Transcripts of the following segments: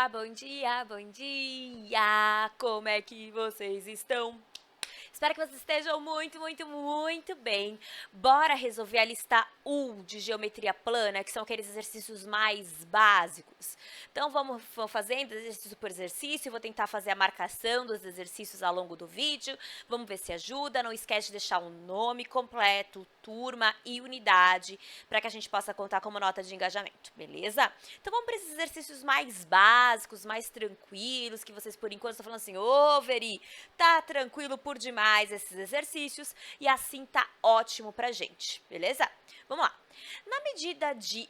dia, bom dia, bom dia! Como é que vocês estão? Espero que vocês estejam muito bem. Bora resolver a lista 1 de geometria plana, que são aqueles exercícios mais básicos. Então, vamos fazendo exercício por exercício, vou tentar fazer a marcação dos exercícios ao longo do vídeo. Vamos ver se ajuda. Não esquece de deixar um nome completo, turma e unidade, para que a gente possa contar como nota de engajamento, beleza? Então, vamos para esses exercícios mais básicos, mais tranquilos, que vocês, por enquanto, estão falando assim, ô, Veri, tá tranquilo por demais esses exercícios, e assim tá ótimo pra gente, beleza? Vamos lá. A medida de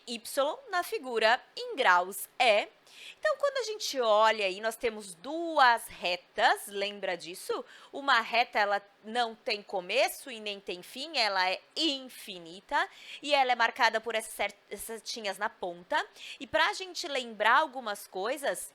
y na figura em graus é... Então, quando a gente olha aí, nós temos duas retas, lembra disso? Uma reta, ela não tem começo e nem tem fim, ela é infinita, e ela é marcada por essas setinhas na ponta. E para a gente lembrar algumas coisas,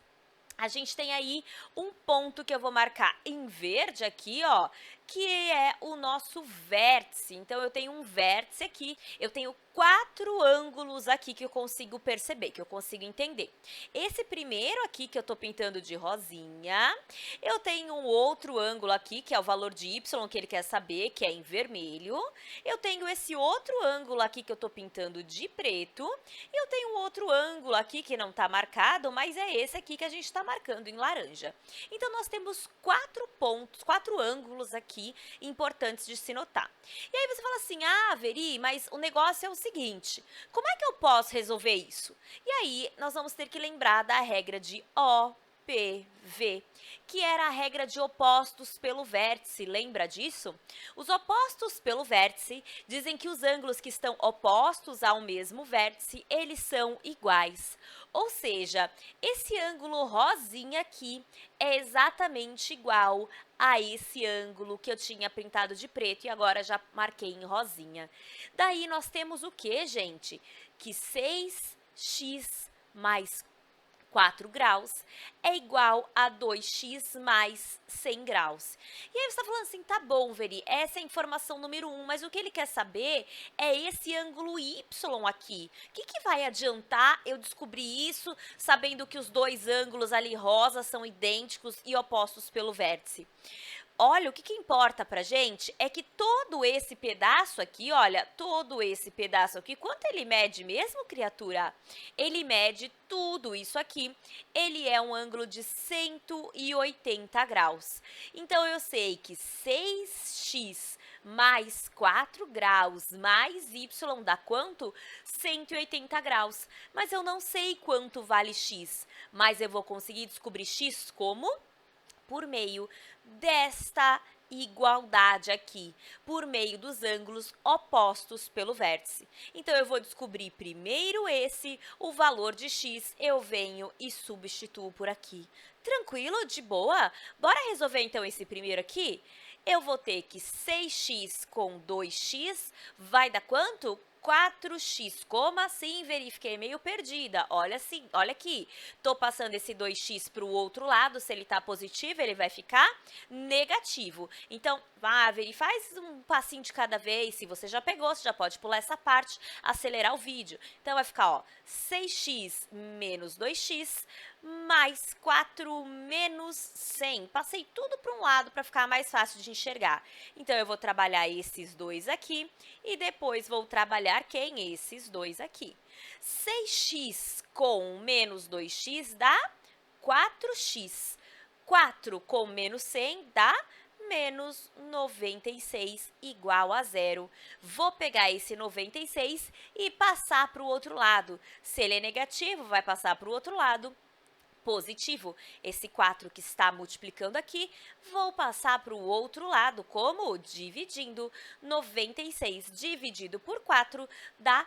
a gente tem aí um ponto que eu vou marcar em verde aqui, ó, que é o nosso vértice. Então, eu tenho um vértice aqui, eu tenho 4 ângulos aqui que eu consigo perceber, que eu consigo entender. Esse primeiro aqui que eu tô pintando de rosinha, eu tenho um outro ângulo aqui, que é o valor de y, que ele quer saber, que é em vermelho. Eu tenho esse outro ângulo aqui que eu tô pintando de preto, e eu tenho um outro ângulo aqui que não tá marcado, mas é esse aqui que a gente tá marcando em laranja. Então, nós temos 4 pontos, 4 ângulos aqui importantes de se notar. E aí você fala assim, ah, Veri, mas o negócio é o seguinte, como é que eu posso resolver isso? E aí, nós vamos ter que lembrar da regra de OPV, que era a regra de opostos pelo vértice, lembra disso? Os opostos pelo vértice dizem que os ângulos que estão opostos ao mesmo vértice, eles são iguais. Ou seja, esse ângulo rosinha aqui é exatamente igual a esse ângulo que eu tinha pintado de preto e agora já marquei em rosinha. Daí, nós temos o que, gente? Que 6x mais 4 graus é igual a 2x mais 100 graus. E aí você está falando assim, tá bom, Veri, essa é a informação número 1, mas o que ele quer saber é esse ângulo y aqui. O que vai adiantar eu descobrir isso sabendo que os dois ângulos ali rosa são idênticos e opostos pelo vértice? Olha, o que importa pra gente é que todo esse pedaço aqui, olha, todo esse pedaço aqui, quanto ele mede mesmo, criatura? Ele mede tudo isso aqui, ele é um ângulo de 180 graus. Então, eu sei que 6x mais 4 graus mais y dá quanto? 180 graus. Mas eu não sei quanto vale x, mas eu vou conseguir descobrir x como? Por meio desta igualdade aqui, por meio dos ângulos opostos pelo vértice. Então, eu vou descobrir primeiro o valor de x, eu venho e substituo por aqui. Tranquilo? De boa? Bora resolver, então, esse primeiro aqui? Eu vou ter que 6x com 2x vai dar quanto? 4x. Como assim, Veri? Fiquei meio perdida. Olha aqui. Tô passando esse 2x para o outro lado. Se ele tá positivo, ele vai ficar negativo. Então, Veri, faz um passinho de cada vez. Se você já pegou, você já pode pular essa parte, acelerar o vídeo. Então, vai ficar, ó, 6x menos 2x mais 4 menos 100. Passei tudo para um lado para ficar mais fácil de enxergar. Então, eu vou trabalhar esses dois aqui e depois vou trabalhar quem? Esses dois aqui. 6x com menos 2x dá 4x. 4 com menos 100 dá menos 96 igual a zero. Vou pegar esse 96 e passar para o outro lado. Se ele é negativo, vai passar para o outro lado positivo. Esse 4 que está multiplicando aqui, vou passar para o outro lado, como? Dividindo. 96 dividido por 4 dá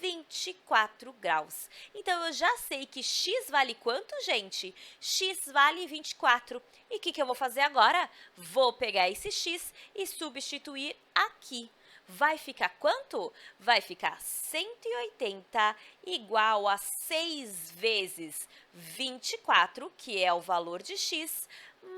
24 graus. Então, eu já sei que x vale quanto, gente? X vale 24. E o que eu vou fazer agora? Vou pegar esse x e substituir aqui. Vai ficar quanto? Vai ficar 180 igual a 6 vezes 24, que é o valor de x,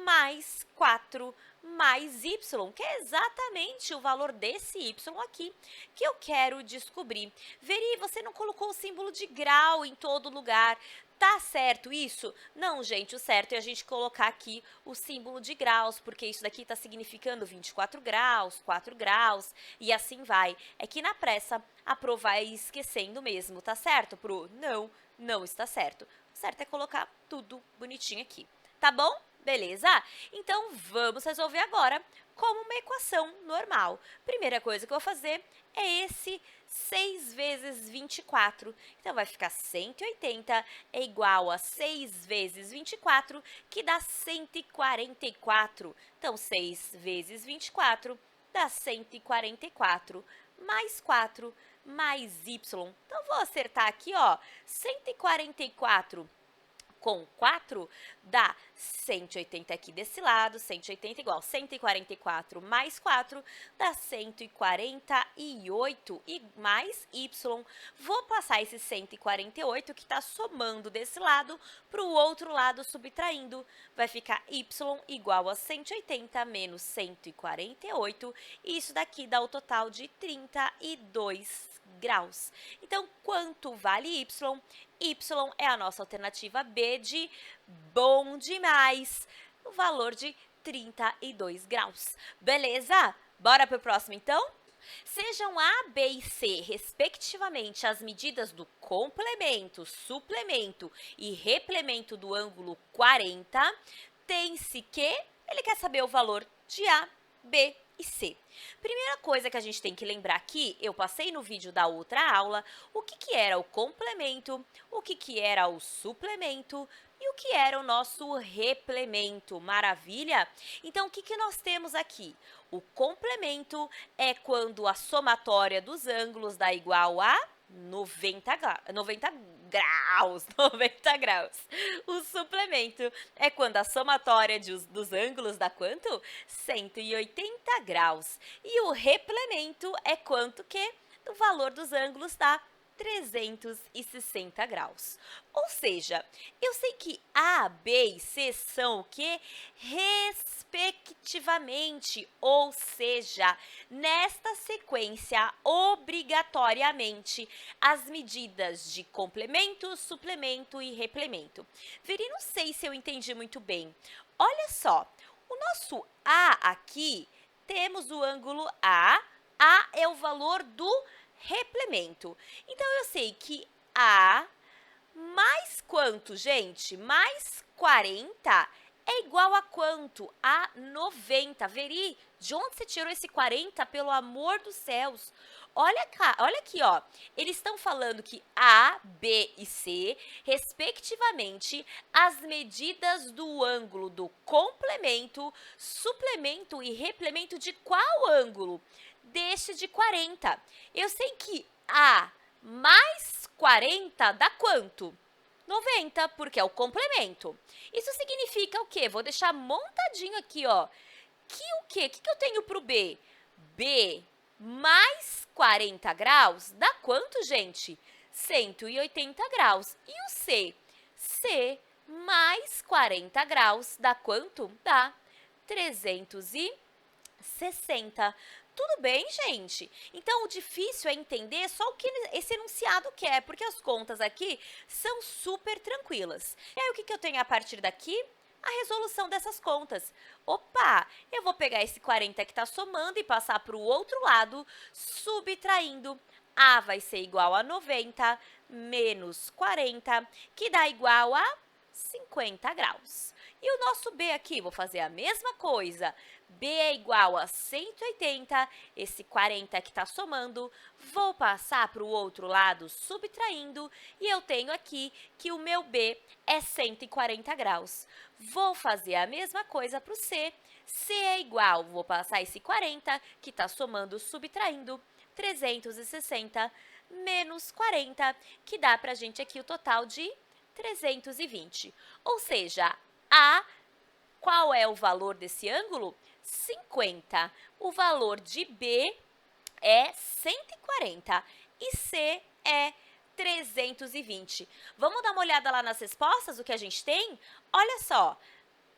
mais 4 mais y, que é exatamente o valor desse y aqui que eu quero descobrir. Veri, você não colocou o símbolo de grau em todo lugar. Tá certo isso? Não, gente, o certo é a gente colocar aqui o símbolo de graus, porque isso daqui está significando 24 graus, 4 graus, e assim vai. É que na pressa, a Pro vai esquecendo mesmo, tá certo, Pro? Não, não está certo. O certo é colocar tudo bonitinho aqui, tá bom? Beleza? Então, vamos resolver agora como uma equação normal. Primeira coisa que eu vou fazer é esse 6 vezes 24. Então, vai ficar 180 é igual a 6 vezes 24, que dá 144. Então, 6 vezes 24 dá 144, mais 4, mais y. Então, vou acertar aqui, ó, 144 com 4 dá 180 aqui desse lado, 180 igual 144 mais 4 dá 148 e mais y. Vou passar esse 148 que está somando desse lado para o outro lado subtraindo. Vai ficar y igual a 180 menos 148 e isso daqui dá o total de 32 graus. Então, quanto vale y? Y é a nossa alternativa B de bom demais, o valor de 32 graus. Beleza? Bora para o próximo, então? Sejam A, B e C, respectivamente, as medidas do complemento, suplemento e replemento do ângulo 40, tem-se que ele quer saber o valor de A, B e C. Primeira coisa que a gente tem que lembrar aqui, eu passei no vídeo da outra aula, o que era o complemento, o que era o suplemento e o que era o nosso replemento. Maravilha? Então, o que nós temos aqui? O complemento é quando a somatória dos ângulos dá igual a 90 graus. O suplemento é quando a somatória dos ângulos dá quanto? 180 graus. E o replemento é quanto que o valor dos ângulos dá 360 graus. Ou seja, eu sei que A, B e C são o quê? Respectivamente, ou seja, nesta sequência, obrigatoriamente, as medidas de complemento, suplemento e replemento. Veri, não sei se eu entendi muito bem. Olha só, o nosso A aqui, temos o ângulo A é o valor do replemento. Então, eu sei que A mais quanto, gente? Mais 40 é igual a quanto? A 90. Veri, de onde você tirou esse 40, pelo amor dos céus? Olha aqui, ó. Eles estão falando que A, B e C, respectivamente, as medidas do ângulo do complemento, suplemento e replemento de qual ângulo? Deste de 40. Eu sei que A mais 40 dá quanto? 90, porque é o complemento. Isso significa o quê? Vou deixar montadinho aqui, ó. Que o quê? O que eu tenho para o B? B mais 40 graus dá quanto, gente? 180 graus. E o C? C mais 40 graus dá quanto? Dá 360. Tudo bem, gente? Então, o difícil é entender só o que esse enunciado quer, porque as contas aqui são super tranquilas. E aí, o que eu tenho a partir daqui? A resolução dessas contas. Opa, eu vou pegar esse 40 que está somando e passar para o outro lado, subtraindo. A vai ser igual a 90 menos 40, que dá igual a 50 graus. E o nosso B aqui, vou fazer a mesma coisa. B é igual a 180, esse 40 que está somando, vou passar para o outro lado subtraindo, e eu tenho aqui que o meu B é 140 graus. Vou fazer a mesma coisa para o C. C é igual, vou passar esse 40 que está somando subtraindo, 360 menos 40, que dá para a gente aqui o total de 320. Ou seja, qual é o valor desse ângulo? 50. O valor de B é 140 e C é 320. Vamos dar uma olhada lá nas respostas, o que a gente tem? Olha só,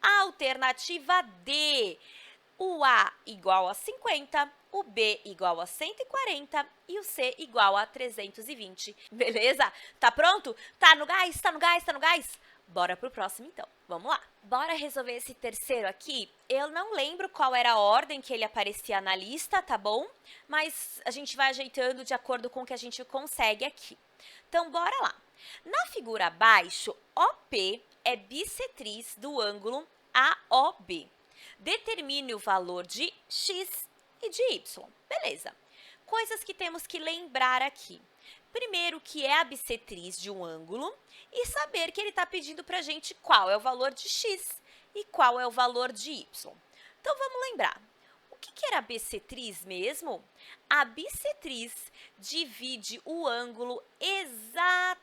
a alternativa D. o A igual a 50, o B igual a 140 e o C igual a 320, beleza? Tá pronto? Tá no gás? Tá no gás? Tá no gás? Bora pro próximo, então. Vamos lá. Bora resolver esse terceiro aqui. Eu não lembro qual era a ordem que ele aparecia na lista, tá bom? Mas a gente vai ajeitando de acordo com o que a gente consegue aqui. Então, bora lá. Na figura abaixo, OP é bissetriz do ângulo AOB. Determine o valor de x e de y. Beleza. Coisas que temos que lembrar aqui. Primeiro, que é a bissetriz de um ângulo e saber que ele está pedindo para a gente qual é o valor de x e qual é o valor de y. Então, vamos lembrar. O que era a bissetriz mesmo? A bissetriz divide o ângulo exatamente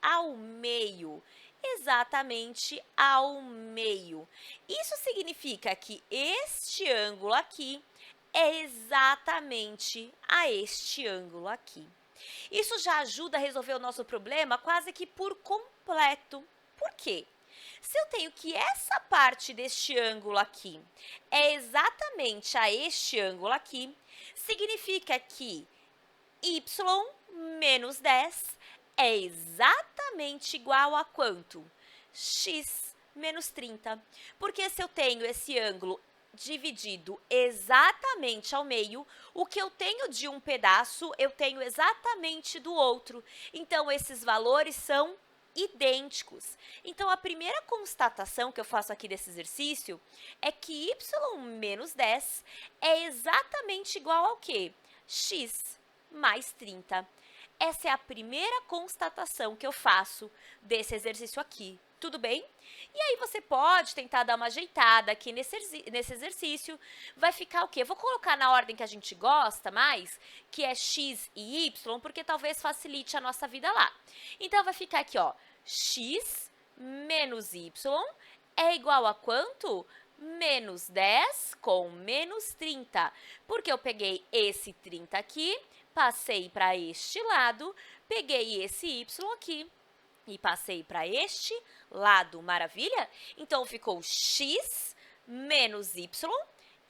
ao meio. Exatamente ao meio. Isso significa que este ângulo aqui é exatamente a este ângulo aqui. Isso já ajuda a resolver o nosso problema quase que por completo. Por quê? Se eu tenho que essa parte deste ângulo aqui é exatamente a este ângulo aqui, significa que y menos 10 é exatamente igual a quanto? X menos 30. Porque se eu tenho esse ângulo dividido exatamente ao meio, o que eu tenho de um pedaço, eu tenho exatamente do outro. Então, esses valores são idênticos. Então, a primeira constatação que eu faço aqui desse exercício é que y menos 10 é exatamente igual ao quê? X mais 30. Essa é a primeira constatação que eu faço desse exercício aqui. Tudo bem? E aí, você pode tentar dar uma ajeitada aqui nesse exercício. Vai ficar o quê? Vou colocar na ordem que a gente gosta mais, que é x e y, porque talvez facilite a nossa vida lá. Então, vai ficar aqui, ó, x menos y é igual a quanto? Menos 10 com menos 30. Porque eu peguei esse 30 aqui, passei para este lado, peguei esse y aqui e passei para este lado, maravilha? Então, ficou x menos y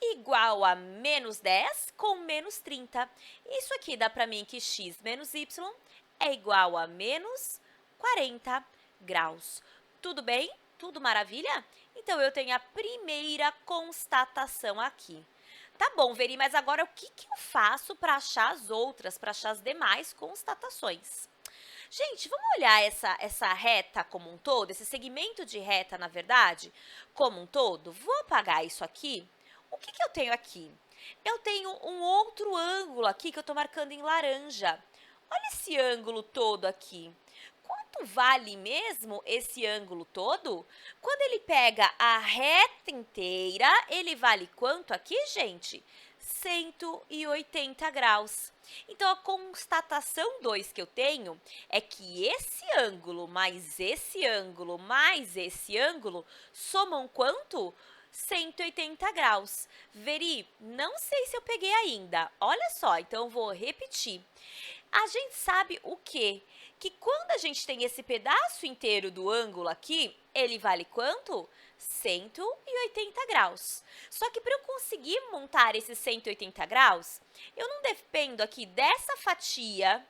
igual a menos 10 com menos 30. Isso aqui dá para mim que x menos y é igual a menos 40 graus. Tudo bem? Tudo maravilha? Então, eu tenho a primeira constatação aqui. Tá bom, Veri, mas agora o que eu faço para achar as outras, para achar as demais constatações? Gente, vamos olhar essa reta como um todo, esse segmento de reta, na verdade, como um todo? Vou apagar isso aqui. O que eu tenho aqui? Eu tenho um outro ângulo aqui que eu estou marcando em laranja. Olha esse ângulo todo aqui. Quanto vale mesmo esse ângulo todo? Quando ele pega a reta inteira, ele vale quanto aqui, gente? 180 graus. Então, a constatação 2 que eu tenho é que esse ângulo mais esse ângulo mais esse ângulo somam quanto? 180 graus. Veri, não sei se eu peguei ainda. Olha só, então eu vou repetir. A gente sabe o quê? Que quando a gente tem esse pedaço inteiro do ângulo aqui, ele vale quanto? 180 graus. Só que para eu conseguir montar esses 180 graus, eu não dependo aqui dessa fatia,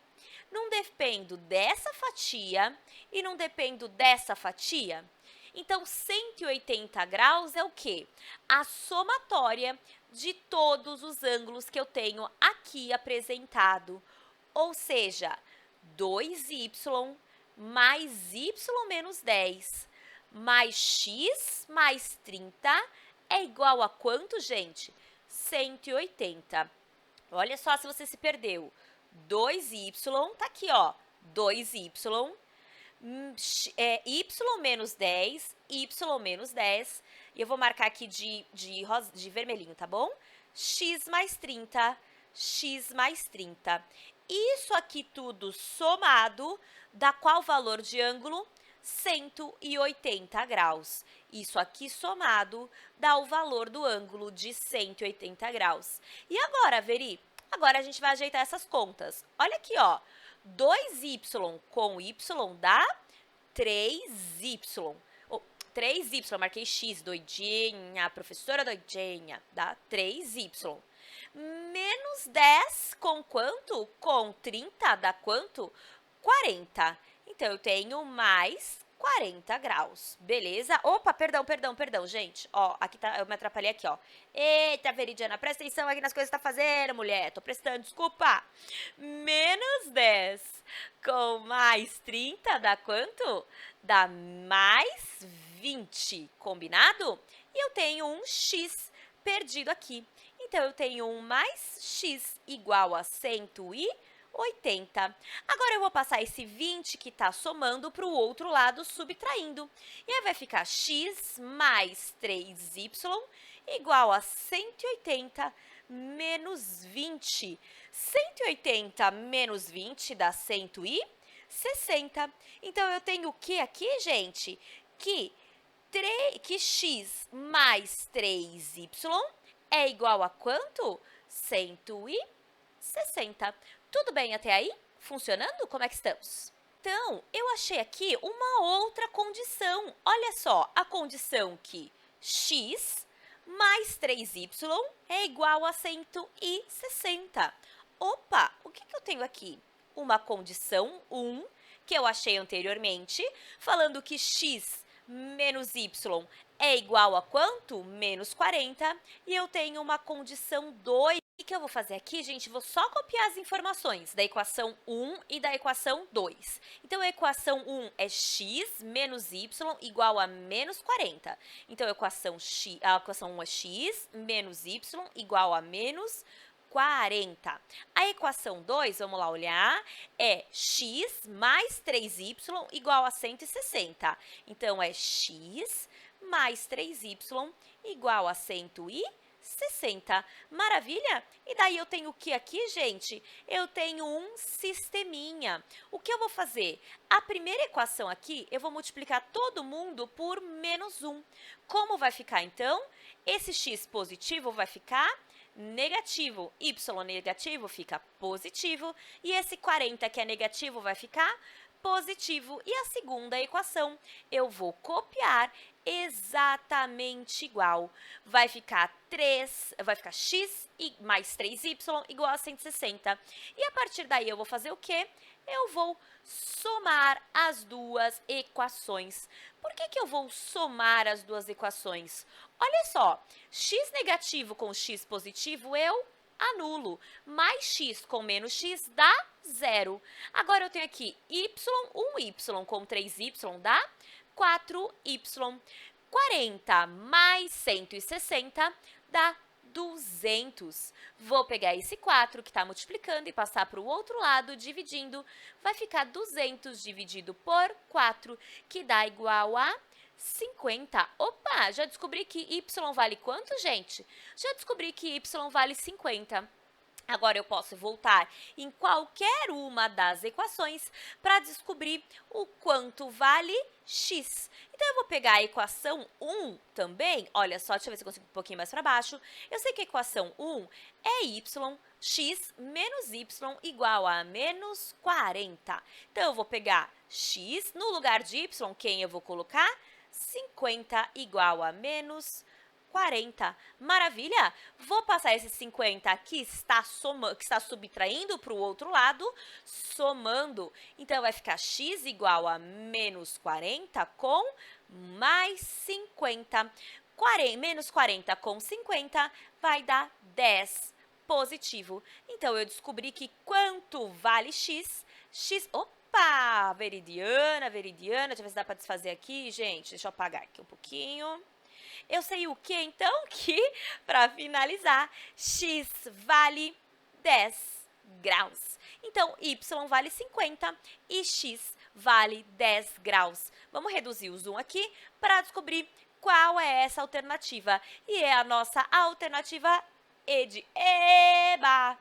não dependo dessa fatia e não dependo dessa fatia. Então, 180 graus é o quê? A somatória de todos os ângulos que eu tenho aqui apresentado. Ou seja, 2y mais y menos 10 mais x mais 30 é igual a quanto, gente? 180. Olha só se você se perdeu. 2y, tá aqui, ó, 2y, y menos 10, y menos 10, e eu vou marcar aqui de vermelhinho, tá bom? X mais 30, x mais 30. Isso aqui tudo somado dá qual valor de ângulo? 180 graus. Isso aqui somado dá o valor do ângulo de 180 graus. E agora, Veri? Agora a gente vai ajeitar essas contas. Olha aqui, ó. 2y com y dá 3y. 3y, marquei x, doidinha, professora doidinha, dá 3y. Menos 10 com quanto? Com 30 dá quanto? 40. Então, eu tenho mais 40 graus, beleza? Opa, perdão, gente. Ó, aqui tá, eu me atrapalhei aqui, ó. Eita, Veridiana, presta atenção aqui nas coisas que você tá fazendo, mulher. Tô prestando, desculpa. Menos 10 com mais 30 dá quanto? Dá mais 20, combinado? E eu tenho um x perdido aqui. Então, eu tenho um mais x igual a 180. Agora, eu vou passar esse 20 que está somando para o outro lado, subtraindo. E aí, vai ficar x mais 3y igual a 180 menos 20. 180 menos 20 dá 160. Então, eu tenho o que aqui, gente? Que x mais 3y é igual a quanto? 160. Tudo bem até aí? Funcionando? Como é que estamos? Então, eu achei aqui uma outra condição. Olha só, a condição que x mais 3y é igual a 160. Opa, o que eu tenho aqui? Uma condição 1, que eu achei anteriormente, falando que x menos y é igual a quanto? Menos 40. E eu tenho uma condição 2. O que eu vou fazer aqui, gente? Vou só copiar as informações da equação 1 e da equação 2. Então, a equação 1 é x menos y igual a menos 40. Então, a equação 1 é x menos y igual a menos 40. A equação 2, vamos lá olhar, é x mais 3y igual a 160. Então, é x mais 3y igual a 160. Maravilha? E daí eu tenho o que aqui, gente? Eu tenho um sisteminha. O que eu vou fazer? A primeira equação aqui, eu vou multiplicar todo mundo por menos 1. Como vai ficar, então? Esse x positivo vai ficar negativo. Y negativo fica positivo. E esse 40 que é negativo vai ficar positivo. E a segunda equação, eu vou copiar exatamente igual. Vai ficar x mais 3y igual a 160. E a partir daí, eu vou fazer o quê? Eu vou somar as duas equações. Por que eu vou somar as duas equações? Olha só, x negativo com x positivo, eu anulo. Mais x com menos x dá 0. Agora, eu tenho aqui um y com 3y dá 4y. 40 mais 160 dá 200. Vou pegar esse 4 que está multiplicando e passar para o outro lado, dividindo. Vai ficar 200 dividido por 4, que dá igual a 50. Opa, já descobri que y vale quanto, gente? Já descobri que y vale 50. Agora, eu posso voltar em qualquer uma das equações para descobrir o quanto vale x. Então, eu vou pegar a equação 1 também. Olha só, deixa eu ver se eu consigo um pouquinho mais para baixo. Eu sei que a equação 1 é x menos y igual a menos 40. Então, eu vou pegar x, no lugar de y, quem eu vou colocar? 50 igual a menos 40. Maravilha? Vou passar esse 50 que está subtraindo para o outro lado, somando. Então, vai ficar x igual a menos 40 com mais 50. Menos 40 com 50 vai dar 10 positivo. Então, eu descobri que quanto vale x? Opa! Veridiana. Deixa eu ver se dá para desfazer aqui, gente. Deixa eu apagar aqui um pouquinho. Eu sei o que, então? Que, para finalizar, x vale 10 graus. Então, y vale 50 e x vale 10 graus. Vamos reduzir o zoom aqui para descobrir qual é essa alternativa. E é a nossa alternativa E de eba,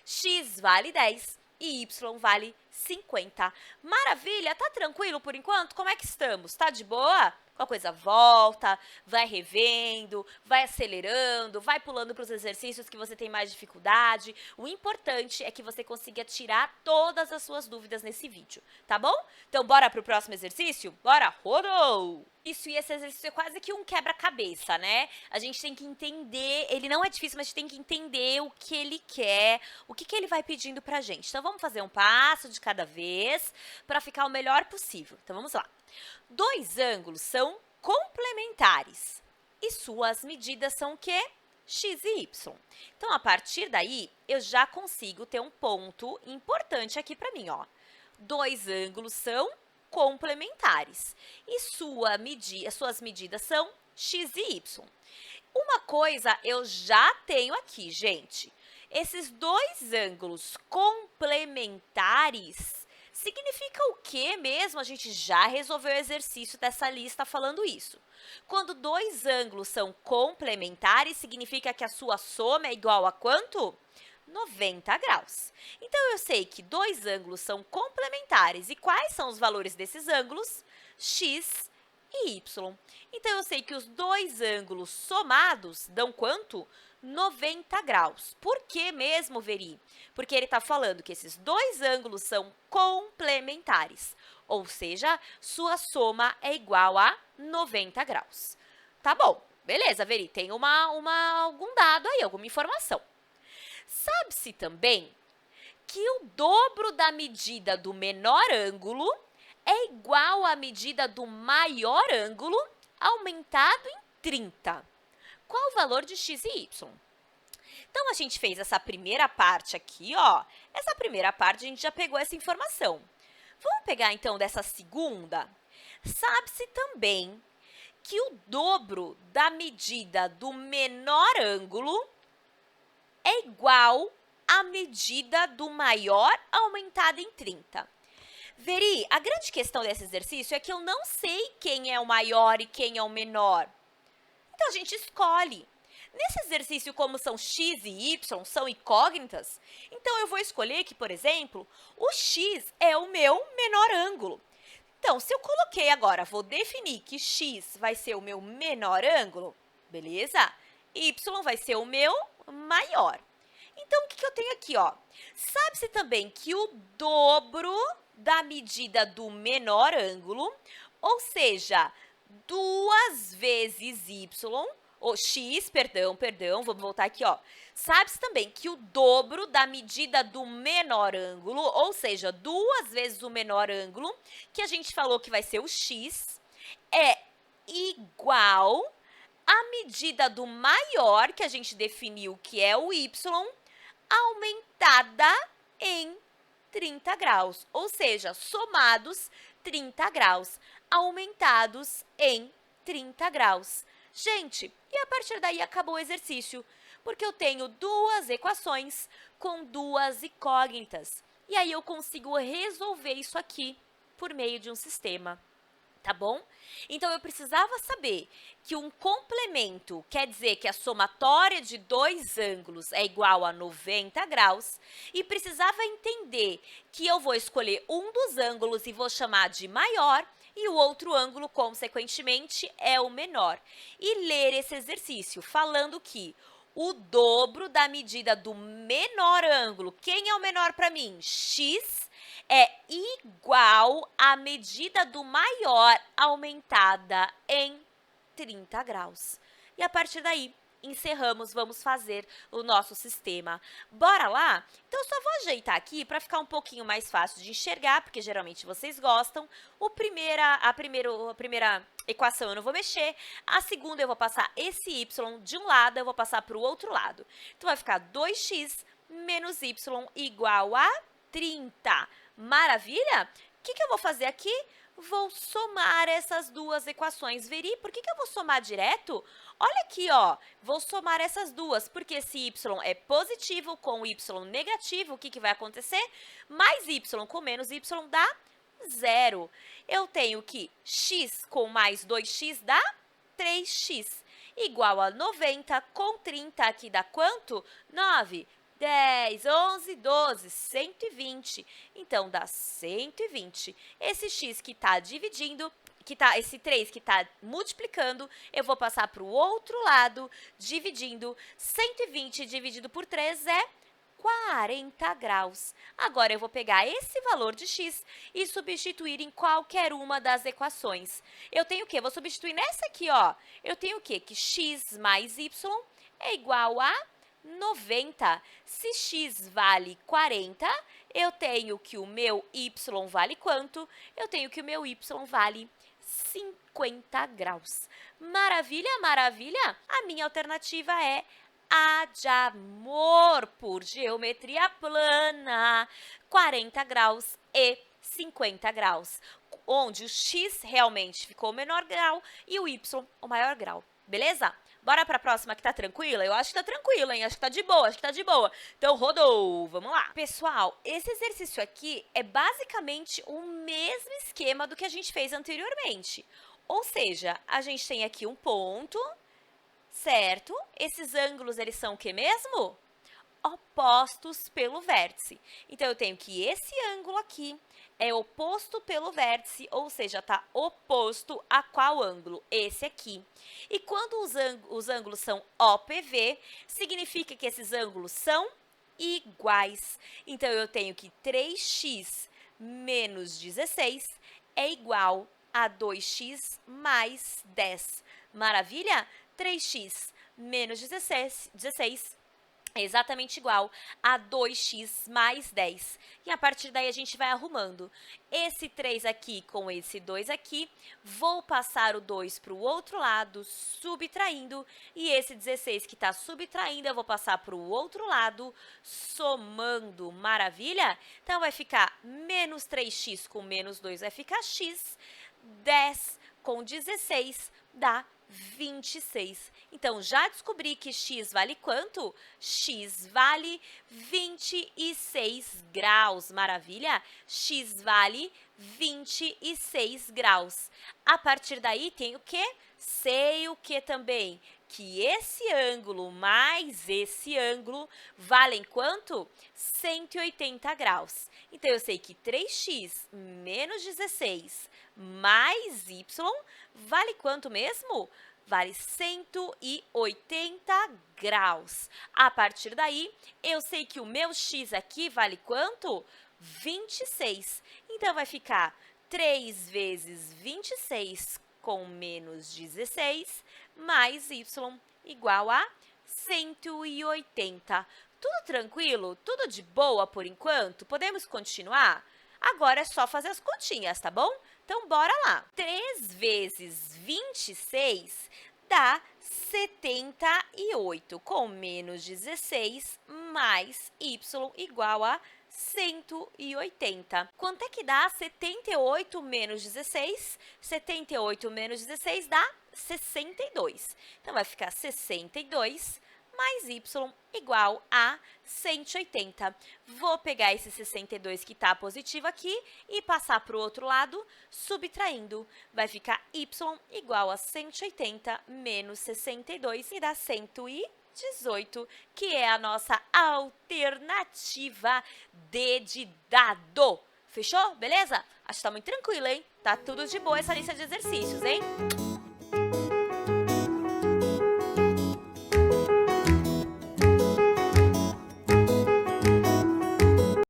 x vale 10 e y vale 50. Maravilha? Tá tranquilo por enquanto? Como é que estamos? Tá de boa? Qualquer coisa volta, vai revendo, vai acelerando, vai pulando para os exercícios que você tem mais dificuldade. O importante é que você consiga tirar todas as suas dúvidas nesse vídeo, tá bom? Então, bora pro próximo exercício? Bora! Rodou! Isso, e esse exercício é quase que um quebra-cabeça, né? A gente tem que entender, ele não é difícil, mas a gente tem que entender o que ele quer, o que ele vai pedindo pra gente. Então, vamos fazer um passo de cada vez para ficar o melhor possível. Então, vamos lá. Dois ângulos são complementares e suas medidas são o quê? X e Y. Então, a partir daí, eu já consigo ter um ponto importante aqui para mim, ó. Dois ângulos são complementares e suas medidas são X e Y. Uma coisa eu já tenho aqui, gente. Esses dois ângulos complementares significa o quê mesmo? A gente já resolveu o exercício dessa lista falando isso. Quando dois ângulos são complementares, significa que a sua soma é igual a quanto? 90 graus. Então, eu sei que dois ângulos são complementares. E quais são os valores desses ângulos? X e Y. Então, eu sei que os dois ângulos somados dão quanto? 90 graus. Por que mesmo, Veri? Porque ele está falando que esses dois ângulos são complementares, ou seja, sua soma é igual a 90 graus. Tá bom, beleza, Veri, tem algum dado aí, alguma informação. Sabe-se também que o dobro da medida do menor ângulo é igual à medida do maior ângulo aumentado em 30. Qual o valor de x e y? Então, a gente fez essa primeira parte aqui, ó. Essa primeira parte, a gente já pegou essa informação. Vamos pegar, então, dessa segunda? Sabe-se também que o dobro da medida do menor ângulo é igual à medida do maior aumentada em 30. Veri, a grande questão desse exercício é que eu não sei quem é o maior e quem é o menor. Então, a gente escolhe. Nesse exercício, como são x e y, são incógnitas, então eu vou escolher que, por exemplo, o x é o meu menor ângulo. Então, se eu coloquei agora, vou definir que x vai ser o meu menor ângulo, beleza? Y vai ser o meu maior. Então, o que eu tenho aqui, ó? Sabe-se também que o dobro da medida do menor ângulo, ou seja, 2 vezes y, ou x, perdão, vamos voltar aqui, ó. Sabe-se também que o dobro da medida do menor ângulo, ou seja, 2 vezes o menor ângulo, que a gente falou que vai ser o x, é igual à medida do maior, que a gente definiu que é o y, aumentada em 30 graus, ou seja, somados 30 graus, aumentados em 30 graus. Gente, e a partir daí acabou o exercício, porque eu tenho duas equações com duas incógnitas. E aí eu consigo resolver isso aqui por meio de um sistema, tá bom? Então, eu precisava saber que um complemento quer dizer que a somatória de dois ângulos é igual a 90 graus e precisava entender que eu vou escolher um dos ângulos e vou chamar de maior e o outro ângulo, consequentemente, é o menor. E ler esse exercício falando que o dobro da medida do menor ângulo, quem é o menor para mim? X é igual à medida do maior aumentada em 30 graus. E a partir daí, encerramos, vamos fazer o nosso sistema. Bora lá? Então, eu só vou ajeitar aqui para ficar um pouquinho mais fácil de enxergar, porque geralmente vocês gostam. A primeira equação eu não vou mexer, a segunda eu vou passar esse y de um lado, eu vou passar para o outro lado. Então, vai ficar 2x menos y igual a 30. Maravilha? O que eu vou fazer aqui? Vou somar essas duas equações. Veri, por que eu vou somar direto? Olha aqui, ó, vou somar essas duas, porque esse y é positivo com y negativo, o que vai acontecer? Mais y com menos y dá 0. Eu tenho que x com mais 2x dá 3x, igual a 90 com 30, aqui dá quanto? 9. 10, 11, 12, 120. Então, dá 120. Esse x que está dividindo, esse 3 que está multiplicando, eu vou passar para o outro lado, dividindo. 120 dividido por 3 é 40 graus. Agora, eu vou pegar esse valor de x e substituir em qualquer uma das equações. Eu tenho o quê? Vou substituir nessa aqui, ó. Eu tenho o quê? Que x mais y é igual a 90. Se x vale 40, eu tenho que o meu y vale quanto? Eu tenho que o meu y vale 50 graus. Maravilha, maravilha? A minha alternativa é A de amor por geometria plana, 40 graus e 50 graus, onde o x realmente ficou o menor grau e o y o maior grau, beleza? Bora para a próxima que tá tranquila? Eu acho que tá tranquila, hein? Acho que tá de boa, acho que tá de boa. Então, rodou! Vamos lá. Pessoal, esse exercício aqui é basicamente o mesmo esquema do que a gente fez anteriormente. Ou seja, a gente tem aqui um ponto, certo? Esses ângulos, eles são o que mesmo? Opostos pelo vértice. Então, eu tenho que esse ângulo aqui é oposto pelo vértice, ou seja, está oposto a qual ângulo? Esse aqui. E quando os ângulos são OPV, significa que esses ângulos são iguais. Então, eu tenho que 3x menos 16 é igual a 2x mais 10. Maravilha? 3x menos 16 é exatamente igual a 2x mais 10. E a partir daí, a gente vai arrumando. Esse 3 aqui com esse 2 aqui, vou passar o 2 para o outro lado, subtraindo. E esse 16 que está subtraindo, eu vou passar para o outro lado, somando. Maravilha? Então, vai ficar menos 3x com menos 2 vai ficar x. 10 com 16 dá 26. Então, já descobri que x vale quanto? X vale 26 graus. Maravilha? X vale 26 graus. A partir daí, tem o quê? Sei o que também? Que esse ângulo mais esse ângulo valem quanto? 180 graus. Então, eu sei que 3x menos 16 mais y vale quanto mesmo? Vale 180 graus. A partir daí, eu sei que o meu x aqui vale quanto? 26. Então, vai ficar 3 vezes 26 com menos 16 mais y igual a 180. Tudo tranquilo? Tudo de boa por enquanto? Podemos continuar? Agora é só fazer as continhas, tá bom? Então, bora lá. 3 vezes 26 dá 78, com menos 16 mais y igual a 180. Quanto é que dá 78 menos 16? 78 menos 16 dá 62. Então, vai ficar 62 mais y igual a 180. Vou pegar esse 62 que está positivo aqui e passar para o outro lado, subtraindo. Vai ficar y igual a 180 menos 62 e dá 118, que é a nossa alternativa D de dado. Fechou? Beleza? Acho que tá muito tranquilo, hein? Tá tudo de boa essa lista de exercícios, hein?